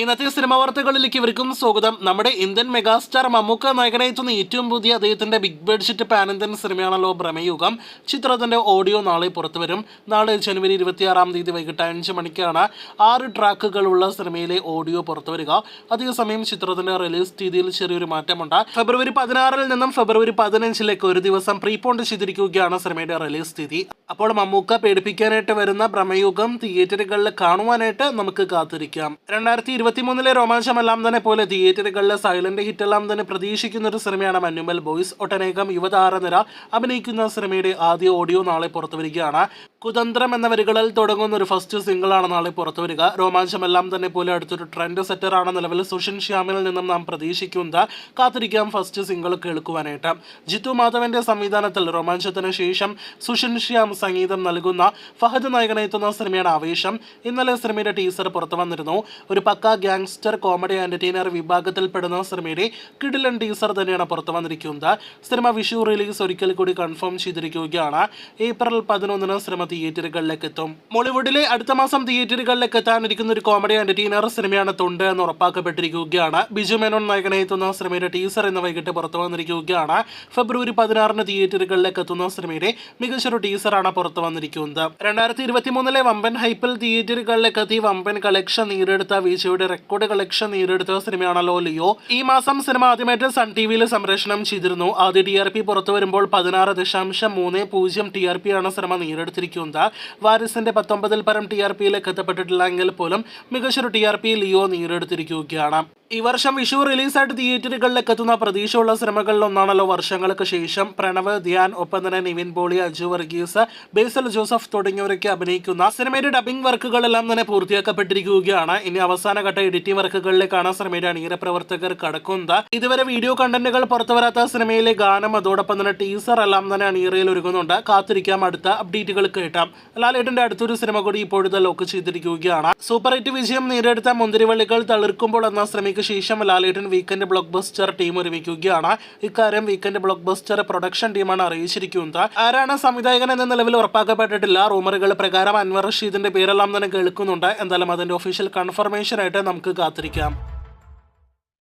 ഇന്നത്തെ സിനിമാ വാർത്തകളിലേക്ക് ഇവർക്കും സ്വാഗതം. നമ്മുടെ ഇന്ത്യൻ മെഗാസ്റ്റാർ മമ്മൂക്ക നായകനെത്തുന്ന ഏറ്റവും പുതിയ അദ്ദേഹത്തിന്റെ ബിഗ് ബഡ്ജറ്റ് പാൻ ഇന്ത്യൻ സിനിമയാണല്ലോ ഭ്രമയുഗം. ചിത്രത്തിന്റെ ഓഡിയോ നാളെ പുറത്തുവരും. നാളെ ജനുവരി 26 വൈകിട്ട് 5 മണിക്കാണ് 6 ട്രാക്കുകളുള്ള സിനിമയിലെ ഓഡിയോ പുറത്തുവരിക. അതേസമയം ചിത്രത്തിന്റെ റിലീസ് തീയതിയിൽ ചെറിയൊരു മാറ്റമുണ്ട്. ഫെബ്രുവരി 16 നിന്നും ഫെബ്രുവരി 15 ഒരു ദിവസം പ്രീപോണ്ട് ചെയ്തിരിക്കുകയാണ് സിനിമയുടെ റിലീസ് തീയതി. അപ്പോൾ മമ്മൂക്ക പേടിപ്പിക്കാനായിട്ട് വരുന്ന ഭ്രമയുഗം തിയേറ്ററുകളിൽ കാണുവാനായിട്ട് നമുക്ക് കാത്തിരിക്കാം. 2023 രോമാഞ്ചമെല്ലാം തന്നെ പോലെ തിയേറ്ററുകളിലെ സൈലന്റ് ഹിറ്റ് എല്ലാം തന്നെ പ്രതീക്ഷിക്കുന്ന ഒരു സിനിമയാണ് മഞ്ഞുമൽ ബോയ്സ്. ഒട്ടനേകം യുവതാരനിര അഭിനയിക്കുന്ന സിനിമയുടെ ആദ്യ ഓഡിയോ നാളെ പുറത്തുവരികയാണ്. കുതന്ത്രം എന്ന വരികളിൽ തുടങ്ങുന്ന ഒരു ഫസ്റ്റ് സിംഗിളാണ് നാളെ പുറത്തുവരിക. രോമാഞ്ചമെല്ലാം തന്നെ പോലെ അടുത്തൊരു ട്രെൻഡ് സെറ്ററാണ് നിലവിൽ സുഷിൻ ശ്യാമിൽ നിന്നും നാം പ്രതീക്ഷിക്കുന്നത്. കാത്തിരിക്കാം ഫസ്റ്റ് സിംഗിൾ കേൾക്കുവാനായിട്ട്. ജിത്തു മാധവന്റെ സംവിധാനത്തിൽ രോമാഞ്ചത്തിന് ശേഷം സുഷിൻ ശ്യാം സംഗീതം നൽകുന്ന ഫഹദ് നായകനെത്തുന്ന സിനിമയാണ് ആവേശം. ഇന്നലെ സിനിമയുടെ ടീസർ പുറത്തു വന്നിരുന്നു. ഒരു പക്ക ഗ്യാങ്സ്റ്റർ കോമഡി എന്റർടൈനർ വിഭാഗത്തിൽപ്പെടുന്ന സിനിമയുടെ കിടിലൻ ടീസർ തന്നെയാണ് പുറത്തു വന്നിരിക്കുന്നത്. സിനിമ വിഷു റിലീസ് ഒരിക്കൽ കൂടി കൺഫേം ചെയ്തിരിക്കുകയാണ്. ഏപ്രിൽ 11 സിനിമ തിയേറ്ററുകളിലേക്ക് എത്തും. മോളിവുഡിലെ അടുത്ത മാസം തിയേറ്ററുകളിലേക്ക് എത്താനിരിക്കുന്ന ഒരു കോമഡി എന്റർടൈനർ സിനിമയാണ് തൊണ്ട് എന്ന് ഉറപ്പാക്കപ്പെട്ടിരിക്കുകയാണ്. ബിജു മേനോൻ നായകനെത്തുന്ന സിനിമയുടെ ടീസർ ഇന്ന് വൈകിട്ട് പുറത്തു വന്നിരിക്കുകയാണ്. ഫെബ്രുവരി 16 തിയേറ്ററുകളിലേക്ക് എത്തുന്ന സിനിമയുടെ മികച്ചൊരു ടീസറാണ് പുറത്തു വന്നിരിക്കുന്നത്. 2023 വമ്പൻ ഹൈപ്പിൽ തിയേറ്ററുകളിലേക്ക് എത്തി വമ്പൻ കളക്ഷൻ നേടിയെടുത്ത വീഴ്ചയുടെ റെക്കോർഡ് കളക്ഷൻ നേടിയെടുത്ത സിനിമയാണല്ലോ ലിയോ. ഈ മാസം സിനിമ ആദ്യമായിട്ട് സൺ ടിവിയിൽ സംപ്രേഷണം ചെയ്തിരുന്നു. ആദ്യ TRP പുറത്തു വരുമ്പോൾ 16.30 TRP ആണ് സിനിമ നേടിയെടുത്തിരിക്കുന്നത്. വാരിസിന്റെ 19 പരം TRPയിലേക്ക് എത്തപ്പെട്ടിട്ടില്ല എങ്കിൽ പോലും മികച്ചൊരു TRP ലിയോ നേടിയെടുത്തിരിക്കുകയാണ്. ഈ വർഷം വിഷു റിലീസായിട്ട് തിയേറ്ററുകളിലേക്ക് എത്തുന്ന പ്രതീക്ഷയുള്ള സിനിമകളിൽ ഒന്നാണല്ലോ വർഷങ്ങൾക്ക് ശേഷം. പ്രണവ്, ധ്യാൻ, ഒപ്പം തന്നെ നിവിൻ പോളി, അജു വർഗീസ്, ബേസൽ ജോസഫ് തുടങ്ങിയവരൊക്കെ അഭിനയിക്കുന്ന സിനിമയുടെ ഡബിംഗ് വർക്കുകളെല്ലാം തന്നെ പൂർത്തിയാക്കപ്പെട്ടിരിക്കുകയാണ്. ഇനി അവസാനഘട്ട എഡിറ്റിംഗ് വർക്കുകളിലേക്കാണ് സിനിമയുടെ അണിയറ പ്രവർത്തകർ കടക്കുന്നത്. ഇതുവരെ വീഡിയോ കണ്ടന്റുകൾ പുറത്തുവരാത്ത സിനിമയിലെ ഗാനം അതോടൊപ്പം തന്നെ ടീസർ എല്ലാം തന്നെ അണിയറയിൽ ഒരുങ്ങുന്നുണ്ട്. കാത്തിരിക്കാം അടുത്ത അപ്ഡേറ്റുകൾ കേട്ടാം. ലാലേട്ടന്റെ അടുത്തൊരു സിനിമ കൂടി ഇപ്പോഴത്തെ ലോക്ക് ചെയ്തിരിക്കുകയാണ്. സൂപ്പർ ഹിറ്റ് വിജയം നേടിയെടുത്ത മുന്തിരിവള്ളികൾ തളിർക്കുമ്പോൾ എന്ന സിനിമയ്ക്ക് ശേഷം ലാലേട്ടൻ വീക്കെൻഡ് ബ്ലോക്ക് ബസ്റ്റർ ടീം ഒരുമിക്കുകയാണ്. ഇക്കാര്യം വീക്കെൻഡ് ബ്ലോക്ക് ബസ്റ്റർ പ്രൊഡക്ഷൻ ടീമാണ് അറിയിച്ചിരിക്കുന്നത്. ആരാണ് സംവിധായകൻ എന്ന നിലവിൽ ഉറപ്പാക്കപ്പെട്ടിട്ടില്ല. റൂമറുകൾ പ്രകാരം അൻവർ റഷീദിന്റെ പേരെല്ലാം തന്നെ കേൾക്കുന്നുണ്ട്. എന്തായാലും അതിന്റെ ഒഫീഷ്യൽ കൺഫർമേഷൻ ആയിട്ട് നമുക്ക് കാത്തിരിക്കാം.